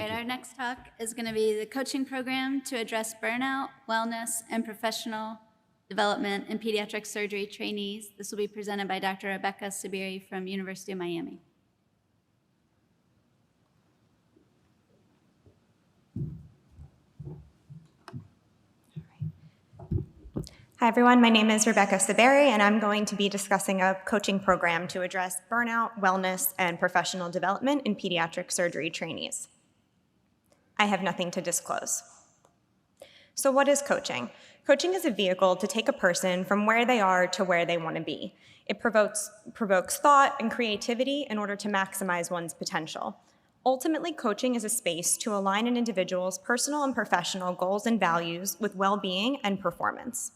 Great. Our next talk is going to be the coaching program to address burnout, wellness, and professional development in pediatric surgery trainees. This will be presented by Dr. Rebecca Saberi from University of Miami. Hi everyone, my name is Rebecca Saberi and I'm going to be discussing a coaching program to address burnout, wellness, and professional development in pediatric surgery trainees. I have nothing to disclose. So what is coaching? Coaching is a vehicle to take a person from where they are to where they want to be. It provokes thought and creativity in order to maximize one's potential. Ultimately, coaching is a space to align an individual's personal and professional goals and values with well-being and performance.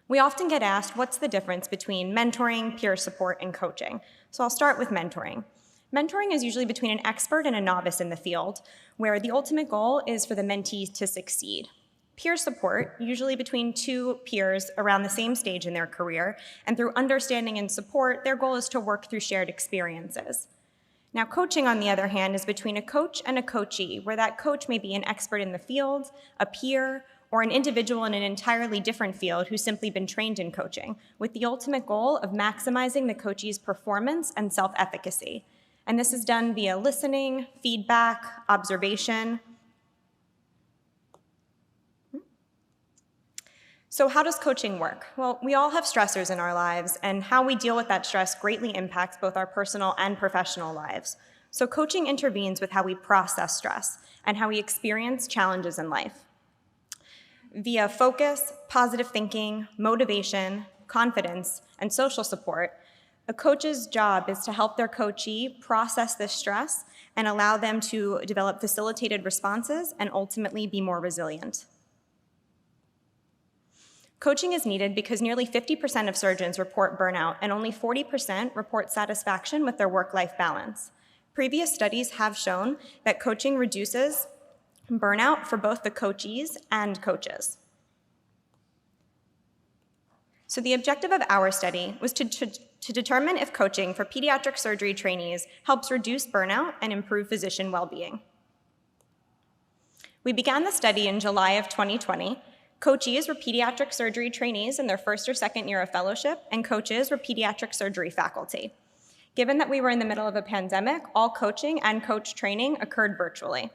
We often get asked, what's the difference between mentoring, peer support, and coaching? So I'll start with mentoring. Mentoring is usually between an expert and a novice in the field, where the ultimate goal is for the mentee to succeed. Peer support, usually between two peers around the same stage in their career, and through understanding and support, their goal is to work through shared experiences. Now, coaching, on the other hand, is between a coach and a coachee, where that coach may be an expert in the field, a peer, or an individual in an entirely different field who's simply been trained in coaching, with the ultimate goal of maximizing the coachee's performance and self-efficacy. And this is done via listening, feedback, observation. So how does coaching work? Well, we all have stressors in our lives, and how we deal with that stress greatly impacts both our personal and professional lives. So coaching intervenes with how we process stress and how we experience challenges in life. Via focus, positive thinking, motivation, confidence, and social support, a coach's job is to help their coachee process this stress and allow them to develop facilitated responses and ultimately be more resilient. Coaching is needed because nearly 50% of surgeons report burnout and only 40% report satisfaction with their work-life balance. Previous studies have shown that coaching reduces burnout for both the coachees and coaches. So the objective of our study was to determine if coaching for pediatric surgery trainees helps reduce burnout and improve physician well-being. We began the study in July of 2020. Coachees were pediatric surgery trainees in their first or second year of fellowship, and coaches were pediatric surgery faculty. Given that we were in the middle of a pandemic, all coaching and coach training occurred virtually.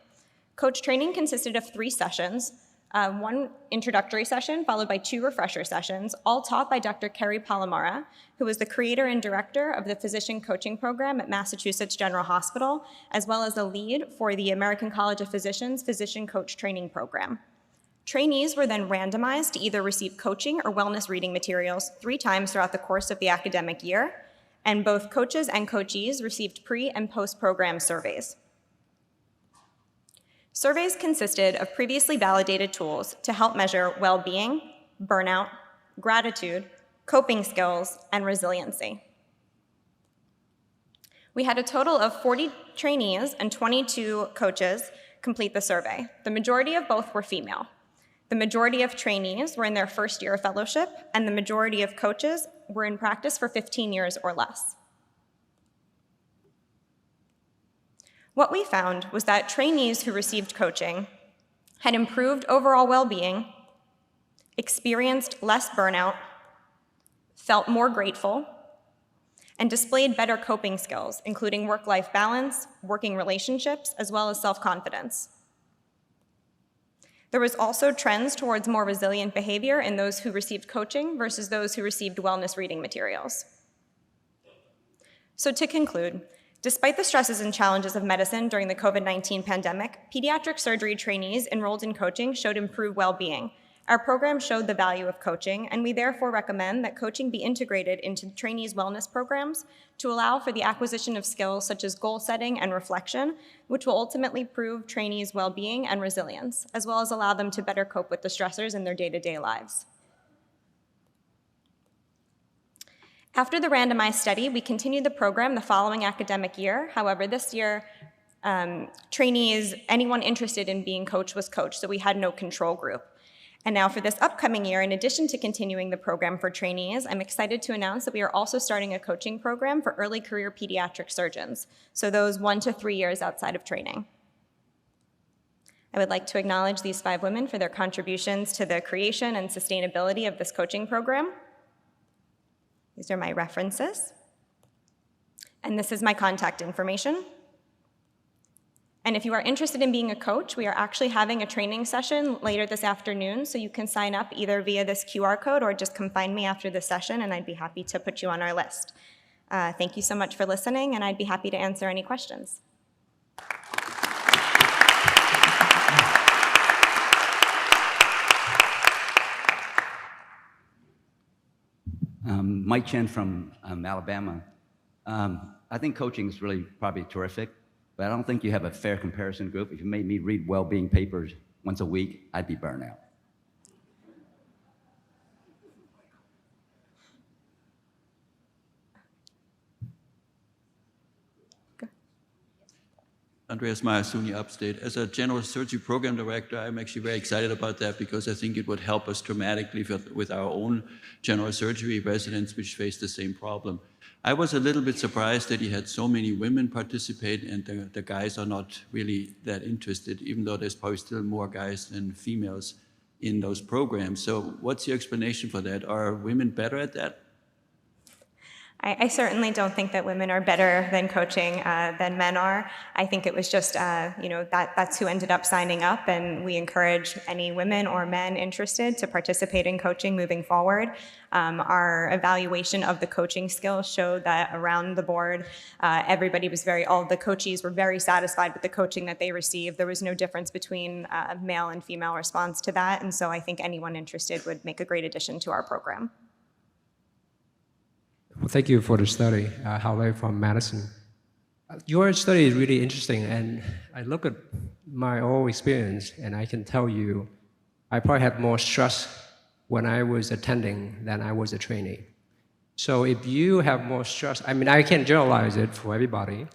Coach training consisted of 3 sessions, one introductory session followed by 2 refresher sessions, all taught by Dr. Kerry Palomara, who was the creator and director of the physician coaching program at Massachusetts General Hospital, as well as the lead for the American College of Physicians Physician Coach Training Program. Trainees were then randomized to either receive coaching or wellness reading materials 3 times throughout the course of the academic year, and both coaches and coachees received pre- and post-program surveys. Surveys consisted of previously validated tools to help measure well-being, burnout, gratitude, coping skills, and resiliency. We had a total of 40 trainees and 22 coaches complete the survey. The majority of both were female. The majority of trainees were in their first year of fellowship, and the majority of coaches were in practice for 15 years or less. What we found was that trainees who received coaching had improved overall well-being, experienced less burnout, felt more grateful, and displayed better coping skills, including work-life balance, working relationships, as well as self-confidence. There was also trends towards more resilient behavior in those who received coaching versus those who received wellness reading materials. So to conclude, despite the stresses and challenges of medicine during the COVID-19 pandemic, pediatric surgery trainees enrolled in coaching showed improved well-being. Our program showed the value of coaching, and we therefore recommend that coaching be integrated into trainees' wellness programs to allow for the acquisition of skills such as goal setting and reflection, which will ultimately improve trainees' well-being and resilience, as well as allow them to better cope with the stressors in their day-to-day lives. After the randomized study, we continued the program the following academic year. However, this year, trainees, anyone interested in being coached was coached, so we had no control group. And now for this upcoming year, in addition to continuing the program for trainees, I'm excited to announce that we are also starting a coaching program for early career pediatric surgeons, so those 1 to 3 years outside of training. I would like to acknowledge these 5 women for their contributions to the creation and sustainability of this coaching program. These are my references. And this is my contact information. And if you are interested in being a coach, we are actually having a training session later this afternoon, so you can sign up either via this QR code or just come find me after the session, and I'd be happy to put you on our list. Thank you so much for listening, and I'd be happy to answer any questions. Mike Chen from Alabama. I think coaching is really probably terrific, but I don't think you have a fair comparison group. If you made me read well-being papers once a week, I'd be burnout. Andreas Meyer, SUNY Upstate. As a general surgery program director, I'm actually very excited about that because I think it would help us dramatically with our own general surgery residents which face the same problem. I was a little bit surprised that he had so many women participate and the guys are not really that interested, even though there's probably still more guys than females in those programs. So what's your explanation for that? Are women better at that? I certainly don't think that women are better than coaching than men are. I think it was just, that's who ended up signing up, and we encourage any women or men interested to participate in coaching moving forward. Our evaluation of the coaching skills showed that around the board, all the coachees were very satisfied with the coaching that they received. There was no difference between male and female response to that, and so I think anyone interested would make a great addition to our program. Well, thank you for the study, Howley from Madison. Your study is really interesting, and I look at my own experience, and I can tell you, I probably had more stress when I was attending than I was a trainee. So if you have more stress, I mean, I can't generalize it for everybody,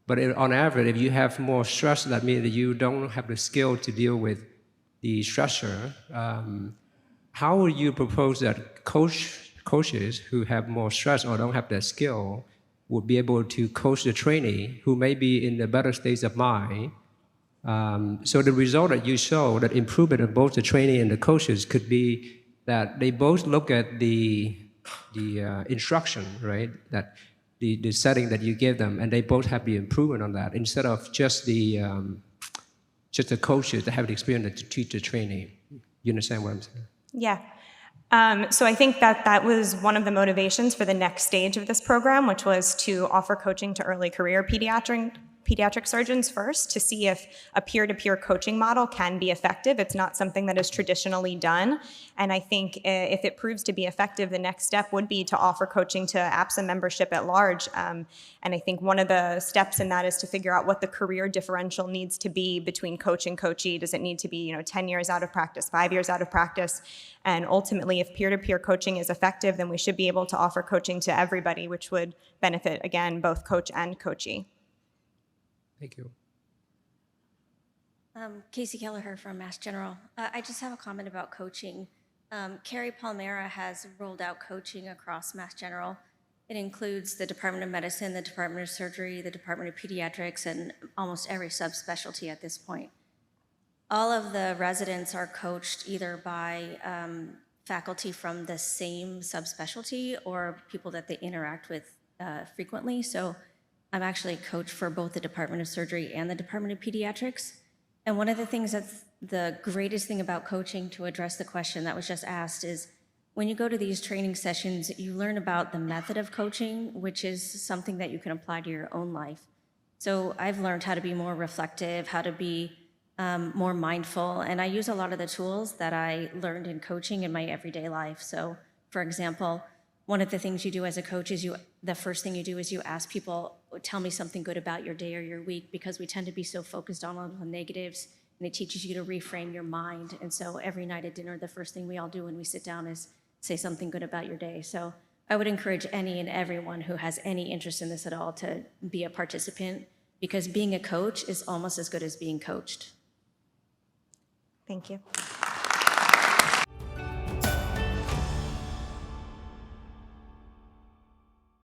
but on average, if you have more stress, that means that you don't have the skill to deal with the stressor. How would you propose that coaches who have more stress or don't have that skill would be able to coach the trainee who may be in the better states of mind? So the result that you show, that improvement of both the trainee and the coaches, could be that they both look at the instruction, right? That the setting that you give them, and they both have the improvement on that, instead of just the coaches that have the experience to teach the trainee. You understand what I'm saying? Yeah. So I think that was one of the motivations for the next stage of this program, which was to offer coaching to early career pediatric surgeons first, to see if a peer-to-peer coaching model can be effective. It's not something that is traditionally done. And I think if it proves to be effective, the next step would be to offer coaching to APSA membership at large. And I think one of the steps in that is to figure out what the career differential needs to be between coach and coachee. Does it need to be 10 years out of practice, 5 years out of practice? And ultimately, if peer-to-peer coaching is effective, then we should be able to offer coaching to everybody, which would benefit, again, both coach and coachee. Thank you. Casey Kelleher from Mass General. I just have a comment about coaching. Carrie Palmera has rolled out coaching across Mass General. It includes the Department of Medicine, the Department of Surgery, the Department of Pediatrics, and almost every subspecialty at this point. All of the residents are coached either by faculty from the same subspecialty or people that they interact with frequently. So I'm actually a coach for both the Department of Surgery and the Department of Pediatrics. And one of the things that's the greatest thing about coaching, to address the question that was just asked, is when you go to these training sessions, you learn about the method of coaching, which is something that you can apply to your own life. So I've learned how to be more reflective, how to be more mindful, and I use a lot of the tools that I learned in coaching in my everyday life. So, for example, one of the things you do as a coach is the first thing you do is you ask people, tell me something good about your day or your week, because we tend to be so focused on all the negatives, and it teaches you to reframe your mind. And so every night at dinner, the first thing we all do when we sit down is say something good about your day. So I would encourage any and everyone who has any interest in this at all to be a participant, because being a coach is almost as good as being coached. Thank you.